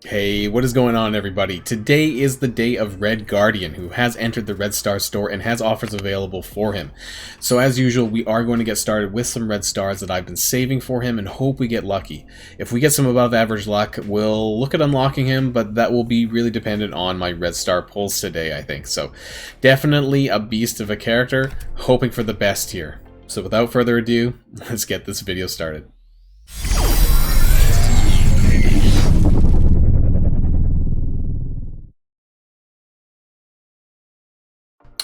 Hey, what is going on, everybody? Today is the day of Red Guardian, who has entered the Red Star store and has offers available for him. So as usual, we are going to get started with some Red Stars that I've been saving for him and hope we get lucky. If we get some above average luck, we'll look at unlocking him, but that will be really dependent on my Red Star pulls today, I think. So definitely a beast of a character, hoping for the best here. So without further ado, let's get this video started.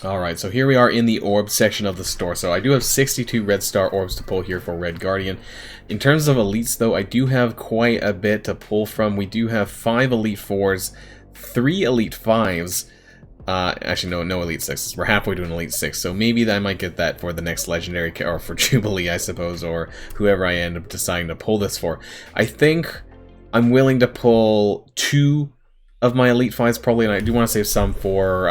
Alright, so here we are in the Orbs section of the store. So I do have 62 Red Star Orbs to pull here for Red Guardian. In terms of elites, though, I do have quite a bit to pull from. We do have 5 Elite 4s, 3 Elite 5s. Actually, no Elite 6s. We're halfway to an Elite 6, so maybe I might get that for the next Legendary, or for Jubilee, I suppose, or whoever I end up deciding to pull this for. I think I'm willing to pull 2 of my Elite 5s probably, and I do want to save some for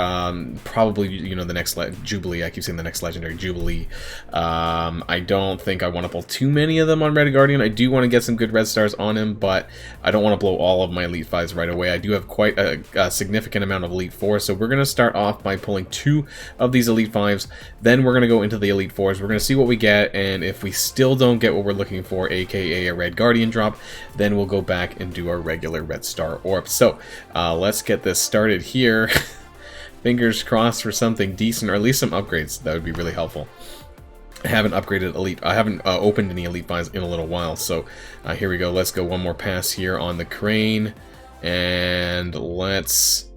probably, you know, the next Jubilee. I keep saying the next Legendary Jubilee. I don't think I want to pull too many of them on Red Guardian. I do want to get some good Red Stars on him, but I don't want to blow all of my Elite 5s right away. I do have quite a significant amount of Elite 4s, so we're going to start off by pulling 2 of these Elite 5s. Then we're going to go into the Elite 4s. We're going to see what we get, and if we still don't get what we're looking for, aka a Red Guardian drop, then we'll go back and do our regular Red Star Orb. So, let's get this started here. Fingers crossed for something decent, or at least some upgrades. That would be really helpful. I haven't upgraded Elite. I haven't opened any Elite 5s in a little while, so here we go. Let's go one more pass here on the crane, and let's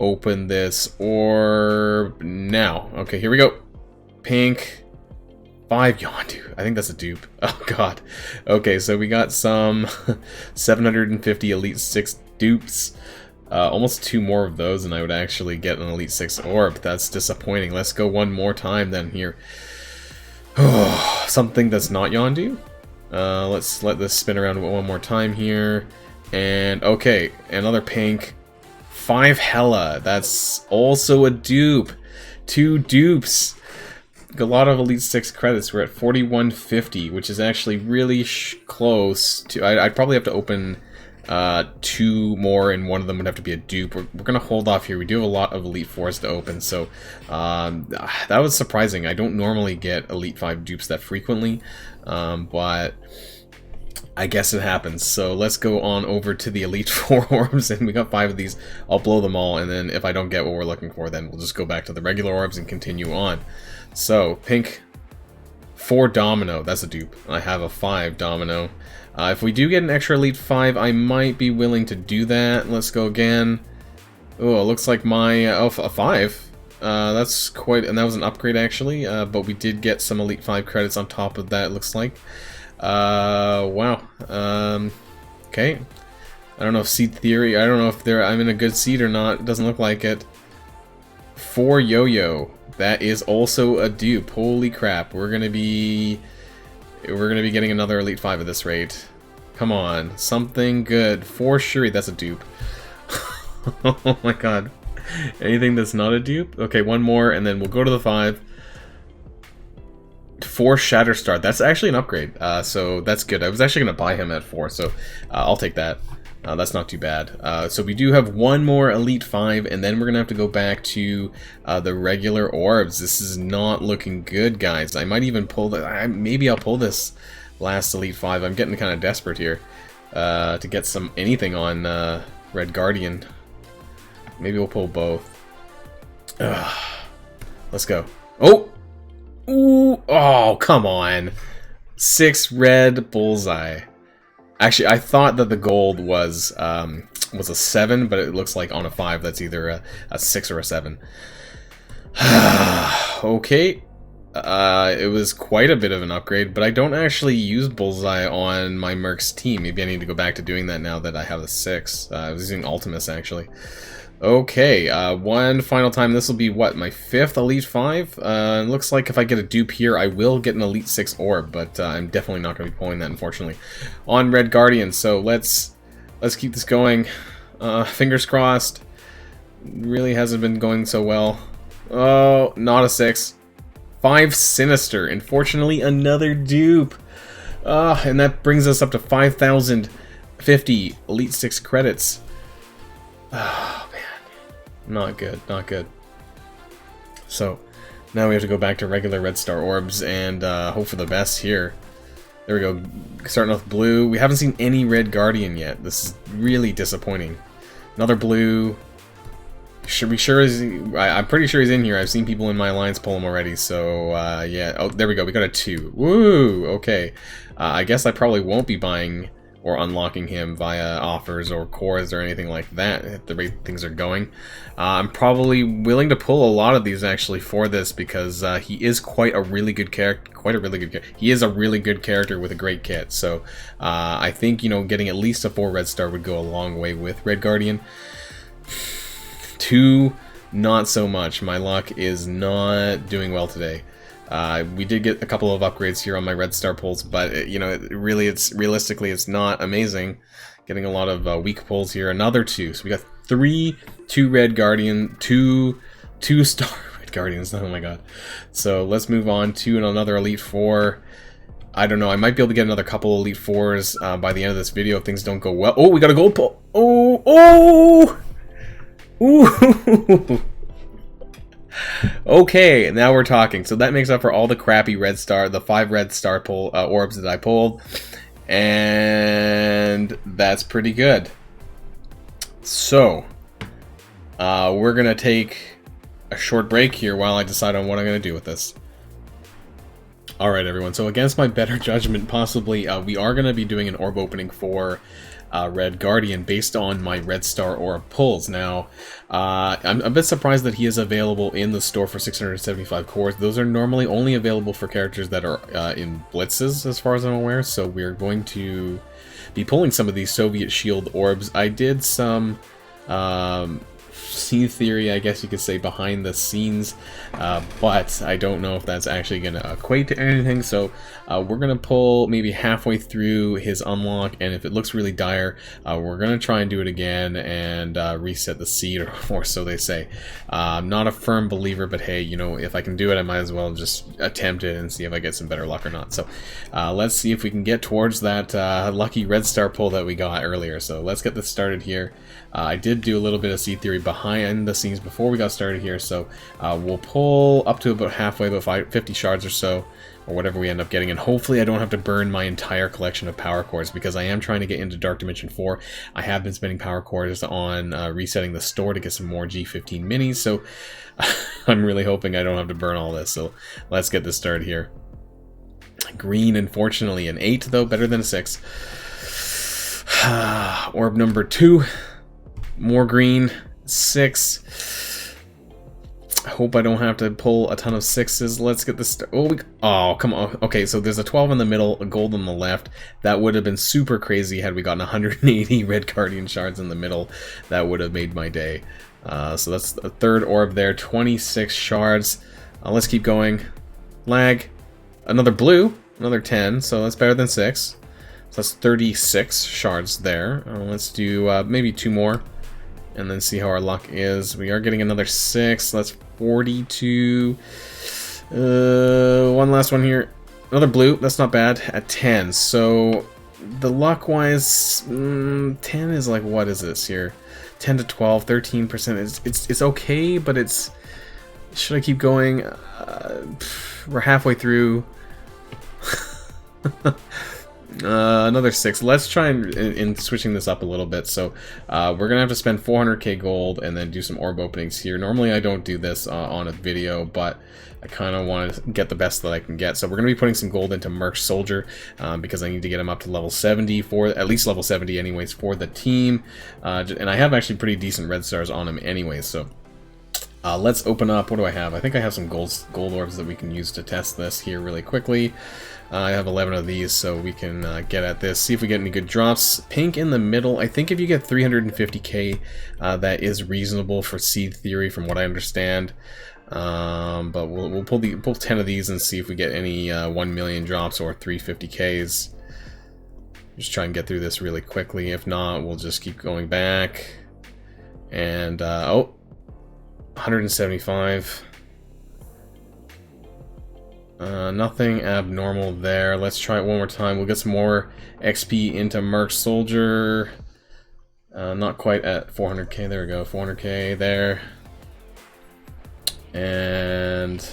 open this orb now. Okay, here we go. Pink. 5 Yondu. I think that's a dupe. Oh god. Okay, so we got some 750 Elite 6 dupes. Almost 2 more of those and I would actually get an Elite 6 orb. That's disappointing. Let's go one more time then here. Something that's not Yondu. Let's let this spin around one more time here. And okay, another pink. 5 Hella. That's also a dupe. 2 dupes. A lot of Elite 6 credits. We're at 4150, which is actually really close to... I'd probably have to open 2 more, and one of them would have to be a dupe. We're going to hold off here. We do have a lot of Elite 4s to open, so that was surprising. I don't normally get Elite 5 dupes that frequently, but I guess it happens. So let's go on over to the Elite 4 orbs, and we got 5 of these. I'll blow them all, and then if I don't get what we're looking for, then we'll just go back to the regular orbs and continue on. So, pink, 4 Domino. That's a dupe. I have a 5 Domino. If we do get an extra Elite 5, I might be willing to do that. Let's go again. Oh, it looks like my... a 5. That's quite... And that was an upgrade, actually. But we did get some Elite 5 credits on top of that, it looks like. Wow. Okay. I don't know if seed theory... I don't know if I'm in a good seed or not. It doesn't look like it. 4 Yo-Yo. That is also a dupe. Holy crap. We're gonna be getting another Elite 5 at this rate. Come on. Something good. 4 Shuri. That's a dupe. Oh my god. Anything that's not a dupe? Okay, one more, and then we'll go to the 5. 4 Shatterstar. That's actually an upgrade. So that's good. I was actually going to buy him at 4, so I'll take that. That's not too bad. So we do have one more Elite 5, and then we're going to have to go back to the regular orbs. This is not looking good, guys. I might even pull the... maybe I'll pull this last Elite 5. I'm getting kind of desperate here to get anything on Red Guardian. Maybe we'll pull both. Let's go. Oh! Ooh! Oh, come on. 6 red bullseye. Actually, I thought that the gold was a 7, but it looks like on a 5 that's either a 6 or a 7. Okay. It was quite a bit of an upgrade, but I don't actually use Bullseye on my Merc's team. Maybe I need to go back to doing that now that I have a 6. I was using Ultimus, actually. Okay, one final time. This will be, what, my 5th Elite 5? It looks like if I get a dupe here, I will get an Elite 6 orb, but I'm definitely not going to be pulling that, unfortunately, on Red Guardian. So let's keep this going. Fingers crossed. Really hasn't been going so well. Oh, not a 6. 5 Sinister. Unfortunately, another dupe. And that brings us up to 5,050 Elite 6 credits. Oh, man. Not good, not good. So, now we have to go back to regular red star orbs and hope for the best here. There we go. Starting off blue. We haven't seen any red guardian yet. This is really disappointing. Another blue. Should be sure I'm pretty sure he's in here. I've seen people in my alliance pull him already. So yeah. Oh, there we go. We got a 2. Woo. Okay. I guess I probably won't be buying or unlocking him via offers or cores or anything like that at the rate things are going. I'm probably willing to pull a lot of these actually for this because he is quite a really good character. He is a really good character with a great kit. So I think, you know, getting at least a 4 red star would go a long way with Red Guardian. 2, not so much. My luck is not doing well today. We did get a couple of upgrades here on my red star pulls, but you know, realistically, it's not amazing. Getting a lot of weak pulls here. Another 2, so we got 3 2 red guardian, 2 star red guardians. Oh my god! So let's move on to another elite 4. I don't know. I might be able to get another couple elite 4s by the end of this video if things don't go well. Oh, we got a gold pull. Oh. Ooh. Okay, now we're talking. So that makes up for all the crappy red star, the 5 red star pull orbs that I pulled, and that's pretty good. So we're gonna take a short break here while I decide on what I'm gonna do with this. All right, everyone. So against my better judgment, possibly we are gonna be doing an orb opening for Red Guardian based on my red star orb pulls. Now, I'm a bit surprised that he is available in the store for 675 cores. Those are normally only available for characters that are in blitzes, as far as I'm aware. So we're going to be pulling some of these Soviet Shield orbs. I did some scene theory, I guess you could say, behind the scenes, but I don't know if that's actually going to equate to anything. So we're going to pull maybe halfway through his unlock, and if it looks really dire, we're going to try and do it again and reset the seed, or so they say. I'm not a firm believer, but hey, you know, if I can do it, I might as well just attempt it and see if I get some better luck or not. So let's see if we can get towards that lucky red star pull that we got earlier. So let's get this started here. I did do a little bit of seed theory behind the scenes before we got started here, so we'll pull up to about halfway, about 50 shards or so, or whatever we end up getting, and hopefully I don't have to burn my entire collection of power cores, because I am trying to get into Dark Dimension 4. I have been spending power cores on resetting the store to get some more G15 minis, so I'm really hoping I don't have to burn all this, so let's get this started here. Green, unfortunately, an 8, though, better than a 6. Orb number 2. More green, 6. I hope I don't have to pull a ton of 6s. Let's get this. Oh, come on. Okay, so there's a 12 in the middle, a gold on the left. That would have been super crazy had we gotten 180 red guardian shards in the middle. That would have made my day. So that's the 3rd orb there, 26 shards. Let's keep going. Lag. Another blue, another 10, so that's better than 6. So that's 36 shards there. Let's do maybe 2 more, and then see how our luck is. We are getting another 6. That's 42. One last one here. Another blue. That's not bad. At 10. So the luck-wise, 10 is like, what is this here? 10 to 12, 13%. It's okay, but it's. Should I keep going? We're halfway through. Another 6. Let's try and switching this up a little bit. So we're gonna have to spend 400k gold and then do some orb openings here. Normally I don't do this on a video, but I kind of want to get the best that I can get. So we're gonna be putting some gold into Merc Soldier because I need to get him up to level 70 for at least level 70 anyways for the team, and I have actually pretty decent red stars on him anyways. So let's open up. What do I have? I think I have some gold orbs that we can use to test this here really quickly. I have 11 of these, so we can get at this, see if we get any good drops. Pink in the middle. I think if you get 350k, that is reasonable for seed theory, from what I understand. But we'll pull 10 of these and see if we get any 1 million drops or 350ks. Just try and get through this really quickly. If not, we'll just keep going back. And oh, 175. Nothing abnormal there. Let's try it one more time. We'll get some more XP into Merc Soldier. Not quite at 400k. There we go, 400k there. And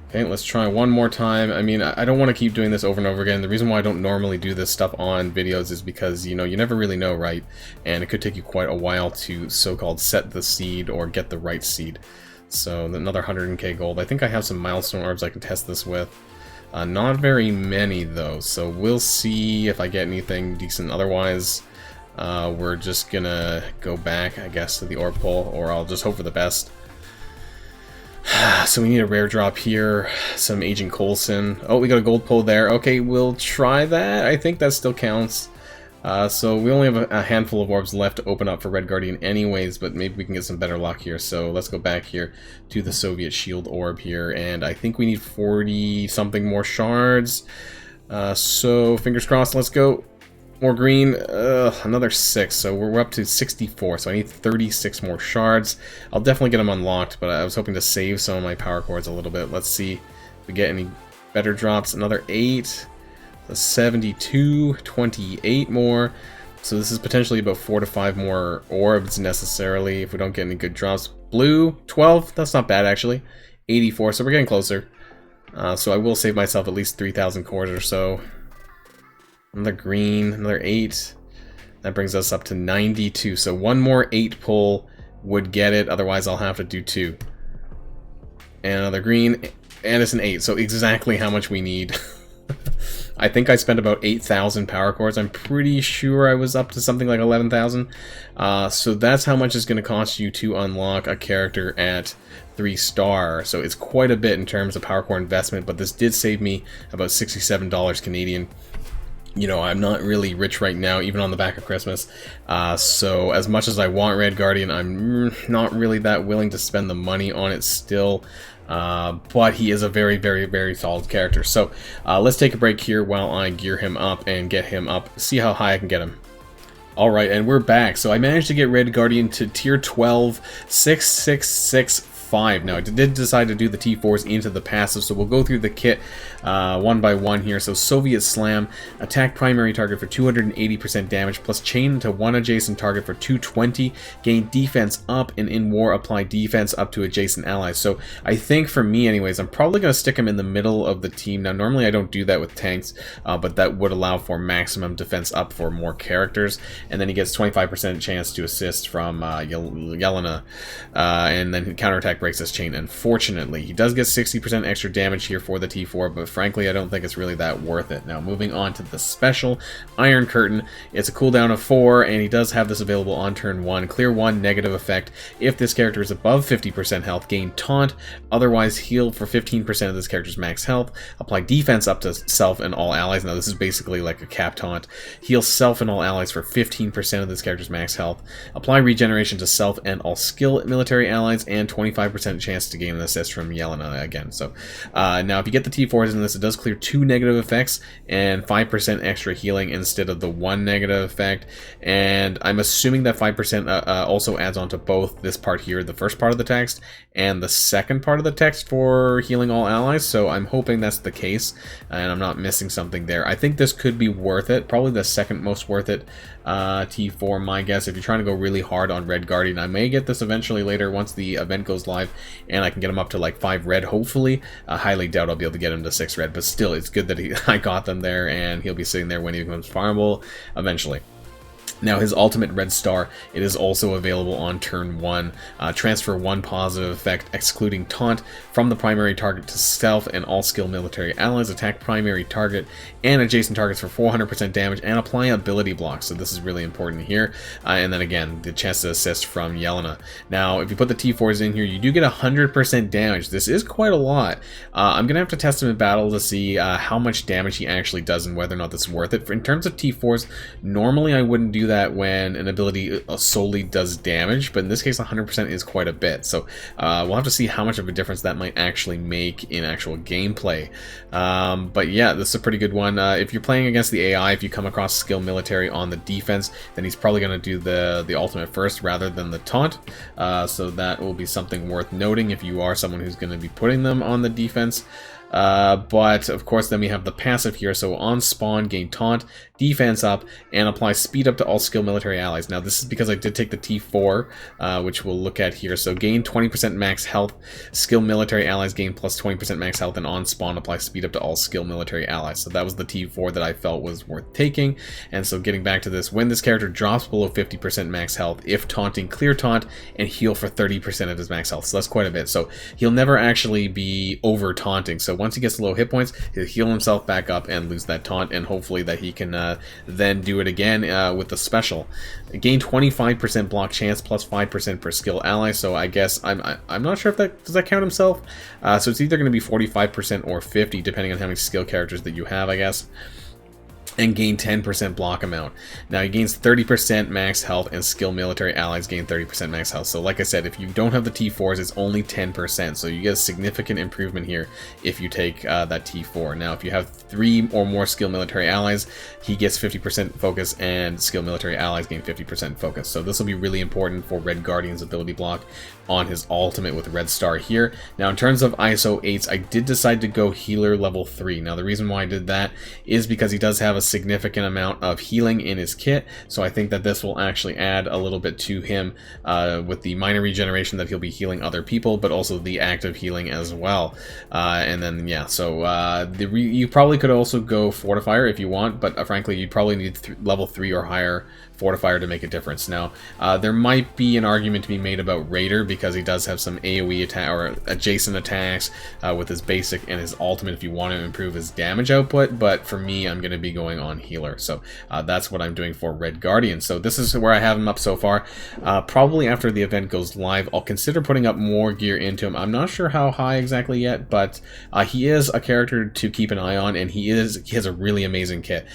okay, let's try one more time. I mean, I don't want to keep doing this over and over again. The reason why I don't normally do this stuff on videos is because, you know, you never really know, right? And it could take you quite a while to so-called set the seed or get the right seed. So another 100k gold. I think I have some milestone orbs I can test this with. Not very many though, so we'll see if I get anything decent. Otherwise, we're just gonna go back, I guess, to the orb pull, or I'll just hope for the best. So we need a rare drop here, some Agent Coulson. Oh, we got a gold pull there. Okay, we'll try that. I think that still counts. So we only have a handful of orbs left to open up for Red Guardian anyways, but maybe we can get some better luck here. So let's go back here to the Soviet Shield orb here, and I think we need 40-something more shards. So fingers crossed, let's go. More green, another 6, so we're up to 64, so I need 36 more shards. I'll definitely get them unlocked, but I was hoping to save some of my power cords a little bit. Let's see if we get any better drops. Another 8. 72, 28 more. So this is potentially about 4 to 5 more orbs necessarily if we don't get any good drops. Blue, 12, that's not bad actually. 84, so we're getting closer. So I will save myself at least 3,000 cores or so. Another green, another 8. That brings us up to 92. So one more 8 pull would get it, otherwise I'll have to do 2. And another green, and it's an 8, so exactly how much we need. I think I spent about 8,000 power cores. I'm pretty sure I was up to something like 11,000. So that's how much it's going to cost you to unlock a character at 3-star. So it's quite a bit in terms of power core investment, but this did save me about $67 Canadian. You know, I'm not really rich right now, even on the back of Christmas. So as much as I want Red Guardian, I'm not really that willing to spend the money on it still. But he is a very, very, very solid character. So let's take a break here while I gear him up and get him up, see how high I can get him. Alright, and we're back. So I managed to get Red Guardian to tier 12, 6665. Now I did decide to do the T4s into the passive, so we'll go through the kit one by one here. So Soviet Slam, attack primary target for 280% damage, plus chain to one adjacent target for 220, gain defense up, and in war apply defense up to adjacent allies. So I think for me anyways, I'm probably going to stick him in the middle of the team. Now normally I don't do that with tanks, but that would allow for maximum defense up for more characters, and then he gets 25% chance to assist from Yelena, and then counterattack breaks this chain. Unfortunately, he does get 60% extra damage here for the T4, but frankly I don't think it's really that worth it. Now moving on to the special Iron Curtain, it's a cooldown of 4, and he does have this available on turn 1. Clear 1 negative effect. If this character is above 50% health, gain taunt, otherwise heal for 15% of this character's max health, apply defense up to self and all allies. Now this is basically like a cap taunt. Heal self and all allies for 15% of this character's max health, apply regeneration to self and all skill military allies, and 25% chance to gain an assist from Yelena again. So now if you get the T4s in this, it does clear 2 negative effects and 5% extra healing instead of the 1 negative effect, and I'm assuming that 5% also adds on to both this part here, the first part of the text, and the second part of the text for healing all allies, so I'm hoping that's the case and I'm not missing something there. I think this could be worth it, probably the second most worth it T4, my guess, if you're trying to go really hard on Red Guardian. I may get this eventually later once the event goes live and I can get him up to like 5 red, hopefully. I highly doubt I'll be able to get him to 6 red, but still, it's good that I got them there, and he'll be sitting there when he becomes farmable eventually. Now his ultimate red star, it is also available on turn 1. Transfer 1 positive effect, excluding taunt, from the primary target to self and all skill military allies. Attack primary target and adjacent targets for 400% damage, and apply ability blocks. So this is really important here. And then again, the chance to assist from Yelena. Now if you put the T4s in here, you do get 100% damage. This is quite a lot. I'm gonna have to test him in battle to see how much damage he actually does and whether or not this is worth it. In terms of T4s, normally I wouldn't do that when an ability solely does damage, but in this case 100% is quite a bit, so we'll have to see how much of a difference that might actually make in actual gameplay. But yeah, this is a pretty good one. If you're playing against the AI, if you come across skill military on the defense, then he's probably going to do the ultimate first rather than the taunt, so that will be something worth noting if you are someone who's going to be putting them on the defense. But of course then we have the passive here, so on spawn gain taunt, defense up, and apply speed up to all skill military allies. Now this is because I did take the T4, which we'll look at here. So gain 20% max health, skill military allies gain plus 20% max health, and on spawn apply speed up to all skill military allies. So that was the T4 that I felt was worth taking. And so getting back to this, when this character drops below 50% max health, if taunting, clear taunt and heal for 30% of his max health. So that's quite a bit. So he'll never actually be over taunting. So once he gets low hit points, he'll heal himself back up and lose that taunt, and hopefully that he can then do it again with the special. Gain 25% block chance plus 5% per skill ally. So I guess I'm not sure if that does that count himself. So it's either going to be 45% or 50, depending on how many skill characters that you have, I guess. And gain 10% block amount. Now he gains 30% max health, and skill military allies gain 30% max health. So like I said, if you don't have the T4s, it's only 10%. So you get a significant improvement here if you take that T4. Now if you have 3 or more skill military allies, he gets 50% focus, and skill military allies gain 50% focus. So this will be really important for Red Guardian's ability block on his ultimate with Red Star here. Now in terms of ISO 8s, I did decide to go healer level 3. Now the reason why I did that is because he does have a significant amount of healing in his kit, so I think that this will actually add a little bit to him with the minor regeneration that he'll be healing other people, but also the active healing as well. And then yeah, so you probably could also go Fortifier if you want, but frankly you probably need level 3 or higher Fortifier to make a difference. Now there might be an argument to be made about Raider, because he does have some AoE attack or adjacent attacks with his basic and his ultimate if you want to improve his damage output, but for me I'm going to be going on healer. So that's what I'm doing for Red Guardian. So this is where I have him up so far. Probably after the event goes live, I'll consider putting up more gear into him. I'm not sure how high exactly yet, but he is a character to keep an eye on, and he has a really amazing kit.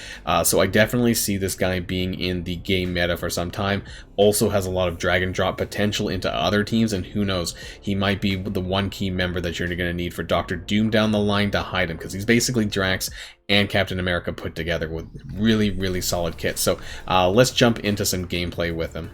So I definitely see this guy being in the game meta for some time. Also has a lot of drag and drop potential into other teams, and who knows, he might be the one key member that you're going to need for Dr. Doom down the line to hide him, because he's basically Drax and Captain America put together with really solid kits. So let's jump into some gameplay with him.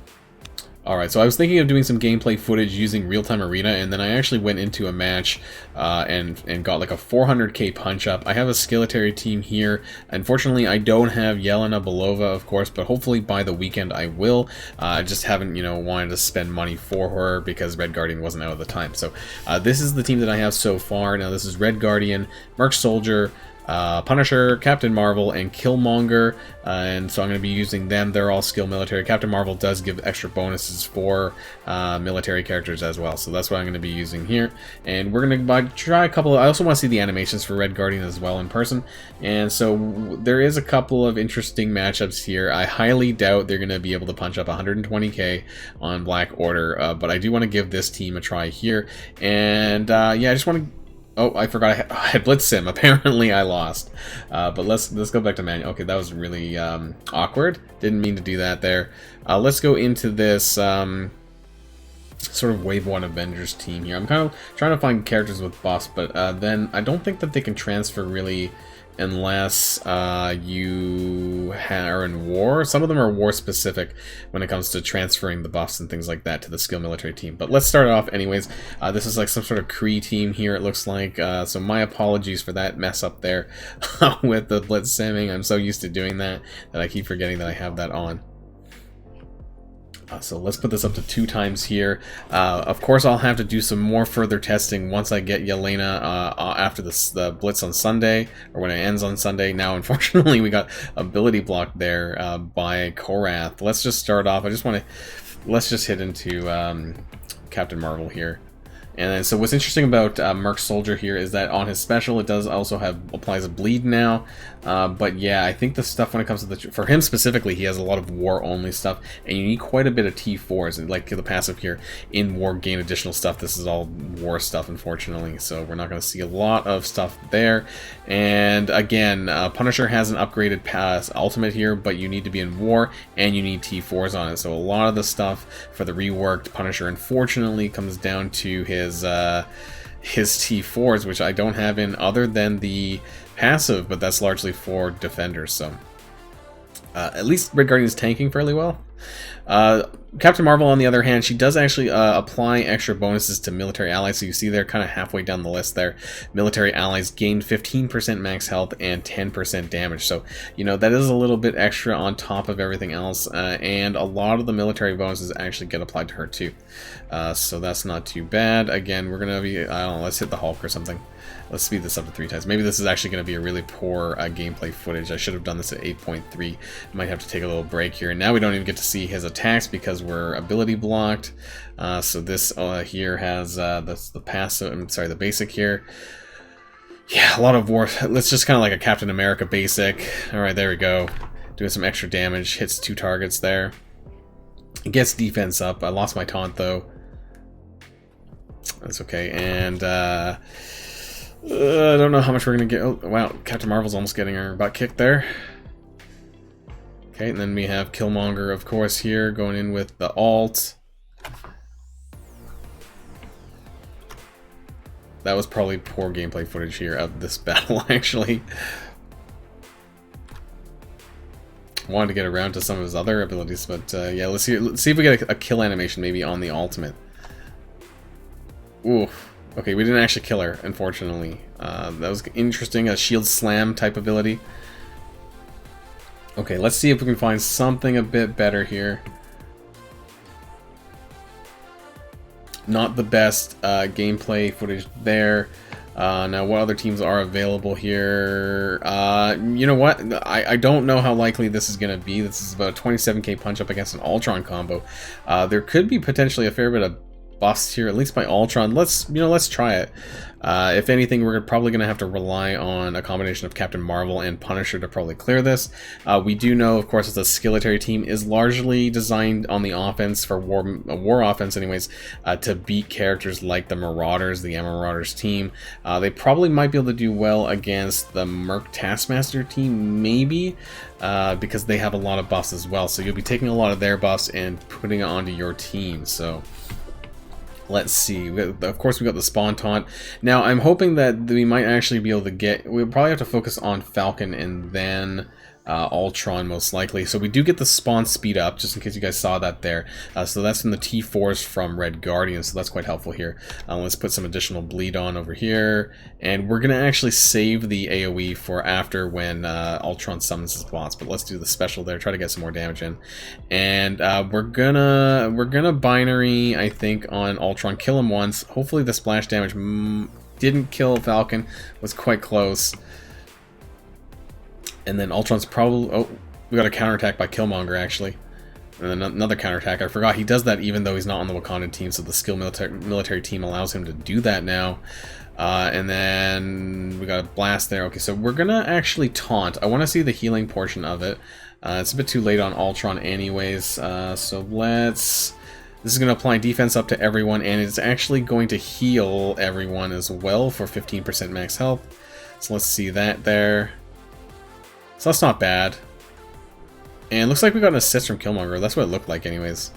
Alright, so I was thinking of doing some gameplay footage using Real-Time Arena, and then I actually went into a match and got like a 400k punch-up. I have a Skillitary team here. Unfortunately, I don't have Yelena Belova, of course, but hopefully by the weekend I will. I just haven't, wanted to spend money for her because Red Guardian wasn't out at the time. So this is the team that I have so far. Now this is Red Guardian, Merc Soldier, Punisher, Captain Marvel, and Killmonger, and so I'm going to be using them. They're all skill military. Captain Marvel does give extra bonuses for military characters as well, so that's what I'm going to be using here. And we're going to try a couple of, I also want to see the animations for Red Guardian as well in person, and so there is a couple of interesting matchups here. I highly doubt they're going to be able to punch up 120k on Black Order, but I do want to give this team a try here. And yeah, I just want to, oh, I forgot I had Blitz Sim. Apparently I lost. But let's go back to manual. Okay, that was really awkward. Didn't mean to do that there. Let's go into this sort of Wave 1 Avengers team here. I'm kind of trying to find characters with buffs, but then I don't think that they can transfer really unless you are in war. Some of them are war specific when it comes to transferring the buffs and things like that to the skill military team. But let's start it off anyways. This is like some sort of Kree team here, it looks like. So my apologies for that mess up there with the Blitz simming. I'm so used to doing that I keep forgetting that I have that on. So let's put this up to 2 times here. Of course, I'll have to do some more further testing once I get Yelena after the Blitz on Sunday, or when it ends on Sunday. Now, unfortunately, we got ability blocked there by Korath. Let's just start off. Let's just hit into Captain Marvel here. And then, so what's interesting about Merc Soldier here is that on his special, it does also applies a bleed now. But yeah, I think the stuff when it comes to for him specifically, he has a lot of war only stuff, and you need quite a bit of T4s, and like the passive here in war gain additional stuff. This is all war stuff, unfortunately, so we're not going to see a lot of stuff there. And again, Punisher has an upgraded ultimate here, but you need to be in war and you need T4s on it. So a lot of the stuff for the reworked Punisher, unfortunately, comes down to his T4s, which I don't have in other than the passive, but that's largely for defenders. So at least Red Guardian is tanking fairly well. Captain Marvel, on the other hand, she does actually apply extra bonuses to military allies. So you see they're kind of halfway down the list there. Military allies gain 15% max health and 10% damage. So, you know, that is a little bit extra on top of everything else. And a lot of the military bonuses actually get applied to her too. So that's not too bad. Again, we're going to be, I don't know, let's hit the Hulk or something. Let's speed this up to 3 times. Maybe this is actually going to be a really poor gameplay footage. I should have done this at 8.3. Might have to take a little break here. And now we don't even get to see his attacks because we're ability blocked. So this here has the passive. I'm sorry, the basic here. Yeah, a lot of war. Let's just kind of like a Captain America basic. All right, there we go. Doing some extra damage. Hits 2 targets there. It gets defense up. I lost my taunt though. That's okay. And I don't know how much we're going to get. Oh, wow. Captain Marvel's almost getting her butt kicked there. Okay, and then we have Killmonger, of course, here, going in with the ult. That was probably poor gameplay footage here of this battle, actually. Wanted to get around to some of his other abilities, but yeah, let's see if we get a kill animation maybe on the ultimate. Oof. Okay, we didn't actually kill her, unfortunately. That was interesting, a shield slam type ability. Okay, let's see if we can find something a bit better here. Not the best gameplay footage there. Now, what other teams are available here? You know what? I don't know how likely this is going to be. This is about a 27k punch up against an Ultron combo. There could be potentially a fair bit of buffs here, at least by Ultron. Let's try it. If anything, we're probably going to have to rely on a combination of Captain Marvel and Punisher to probably clear this. We do know, of course, that the Skillitary team is largely designed on the offense for war offense, anyways, to beat characters like the Marauders, the Marauders team. They probably might be able to do well against the Merc Taskmaster team, maybe, because they have a lot of buffs as well. So you'll be taking a lot of their buffs and putting it onto your team. So let's see. Of course, we got the Spawn Taunt. Now, I'm hoping that we might actually be able to get... We'll probably have to focus on Falcon and then Ultron, most likely. So we do get the Spawn Speed Up, just in case you guys saw that there. So that's from the T4s from Red Guardian, so that's quite helpful here. Let's put some additional bleed on over here. And we're going to actually save the AoE for after when Ultron summons his boss. But let's do the special there, try to get some more damage in. And we're gonna binary, I think, on Ultron. Kill him once. Hopefully the splash damage didn't kill Falcon. Was quite close. And then Ultron's probably... Oh, we got a counterattack by Killmonger, actually. And then another counterattack. I forgot he does that even though he's not on the Wakandan team, so the skill military team allows him to do that now. And then we got a blast there. Okay, so we're going to actually taunt. I want to see the healing portion of it. It's a bit too late on Ultron anyways. So let's... This is going to apply defense up to everyone, and it's actually going to heal everyone as well for 15% max health. So let's see that there. So that's not bad. And it looks like we got an assist from Killmonger. That's what it looked like anyways.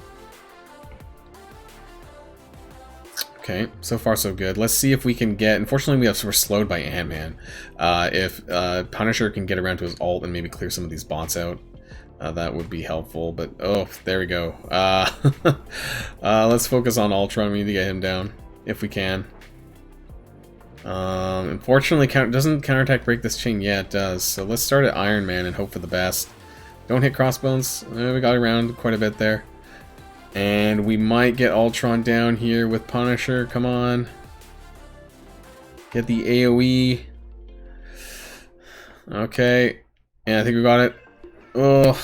Okay, so far so good. Let's see if we can get... Unfortunately, we're slowed by Ant-Man. If Punisher can get around to his ult and maybe clear some of these bots out, that would be helpful. But, oh, there we go. Let's focus on Ultron. We need to get him down, if we can. Unfortunately, doesn't counterattack break this chain? Yeah, it does. So let's start at Iron Man and hope for the best. Don't hit Crossbones. We got around quite a bit there. And we might get Ultron down here with Punisher. Come on. Get the AoE. Okay. And I think we got it. Ugh.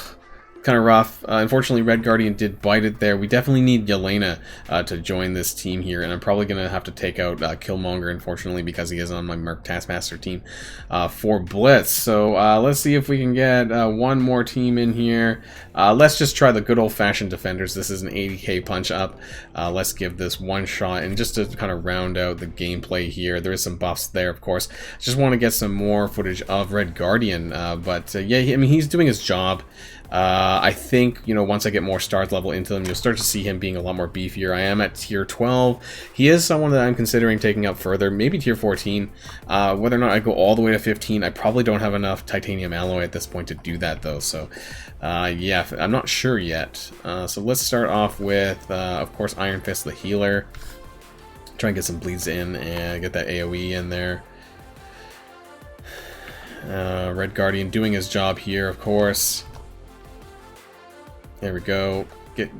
Kind of rough. Unfortunately, Red Guardian did bite it there. We definitely need Yelena to join this team here, and I'm probably going to have to take out Killmonger, unfortunately, because he is on my Merc Taskmaster team for Blitz. So let's see if we can get one more team in here. Let's just try the good old-fashioned Defenders. This is an 80k punch up. Let's give this one shot, and just to kind of round out the gameplay here, there is some buffs there, of course. Just want to get some more footage of Red Guardian, but yeah, I mean, he's doing his job. I think, you know, once I get more stars level into them, you'll start to see him being a lot more beefier. I am at tier 12. He is someone that I'm considering taking up further, maybe tier 14. Whether or not I go all the way to 15, I probably don't have enough titanium alloy at this point to do that, though. So, yeah, I'm not sure yet. So let's start off with, of course, Iron Fist, the healer. Try and get some bleeds in and get that AoE in there. Red Guardian doing his job here, of course. There we go. Get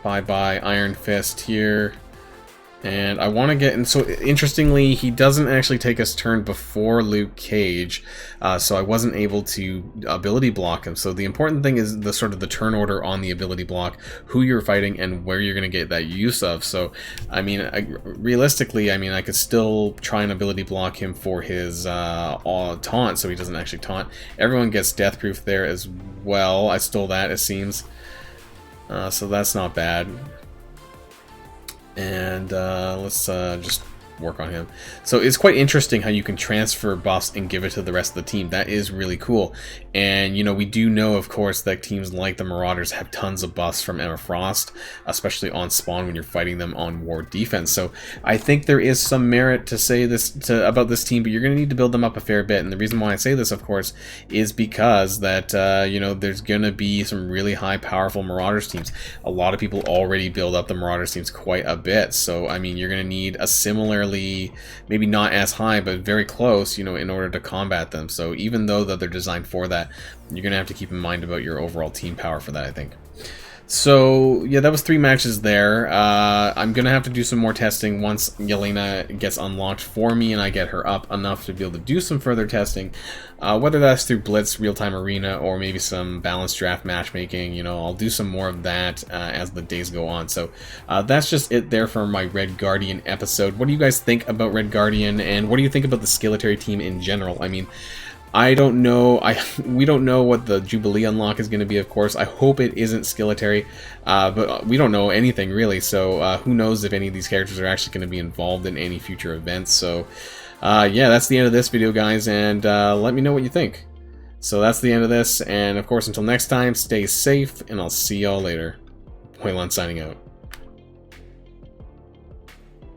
bye-bye Iron Fist here. And I want to get... And so, interestingly, he doesn't actually take his turn before Luke Cage, so I wasn't able to ability block him. So the important thing is the sort of the turn order on the ability block, who you're fighting, and where you're going to get that use of. So, I mean, realistically, I mean, I could still try and ability block him for his taunt, so he doesn't actually taunt. Everyone gets death proof there as well. I stole that, it seems. So that's not bad. And let's just work on him. So it's quite interesting how you can transfer buffs and give it to the rest of the team. That is really cool. And, you know, we do know, of course, that teams like the Marauders have tons of buffs from Emma Frost, especially on spawn when you're fighting them on war defense. So I think there is some merit to say this about this team, but you're going to need to build them up a fair bit. And the reason why I say this, of course, is because that, you know, there's going to be some really high, powerful Marauders teams. A lot of people already build up the Marauders teams quite a bit. So, I mean, you're going to need a similarly, maybe not as high, but very close, you know, in order to combat them. So even though that they're designed for that, you're going to have to keep in mind about your overall team power for that, I think. So, yeah, that was 3 matches there. I'm going to have to do some more testing once Yelena gets unlocked for me and I get her up enough to be able to do some further testing. Whether that's through Blitz, Real-Time Arena, or maybe some balanced draft matchmaking, you know, I'll do some more of that as the days go on. So, that's just it there for my Red Guardian episode. What do you guys think about Red Guardian, and what do you think about the Skillitary team in general? I mean, I don't know. We don't know what the Jubilee unlock is going to be, of course. I hope it isn't Skillitary, but we don't know anything, really. So who knows if any of these characters are actually going to be involved in any future events. So yeah, that's the end of this video, guys, and let me know what you think. So that's the end of this, and of course, until next time, stay safe, and I'll see y'all later. Hoylon signing out.